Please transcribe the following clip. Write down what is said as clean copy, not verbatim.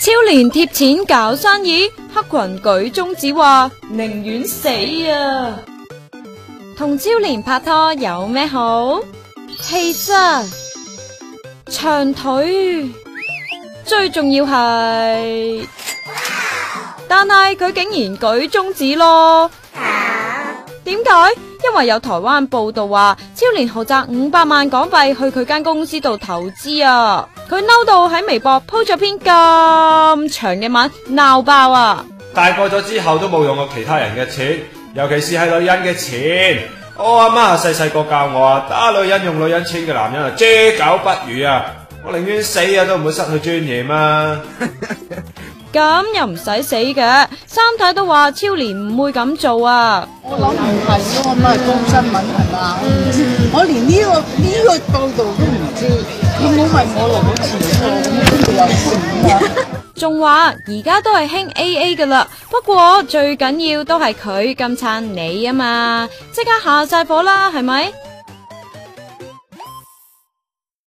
超蓮貼錢搞生意，黑裙舉中指話寧願死啊！同超蓮拍拖有咩好？氣質、長腿，最重要係，但係佢竟然舉中指咯。點解？因為有台灣報道話，超蓮豪擲500萬港幣去佢間公司度投資啊！佢嬲到喺微博鋪咗篇咁長嘅文鬧爆啊！大個咗之後都冇用過其他人嘅錢，尤其是係女人嘅錢。我阿媽細細個教我啊，打女人用女人錢嘅男人啊，豬狗不如啊！我寧願死啊，都唔會失去尊嚴啊！咁又唔使死嘅，三太都話超蓮唔會咁做啊！我諗唔係咯，咁係報新聞係嘛？我連呢個報道都唔知，佢冇問我攞錢，邊度有錢啊？仲話而家都係興 AA 噶啦，不過最緊要都係佢咁撐你啊嘛，即刻下晒火啦，係咪？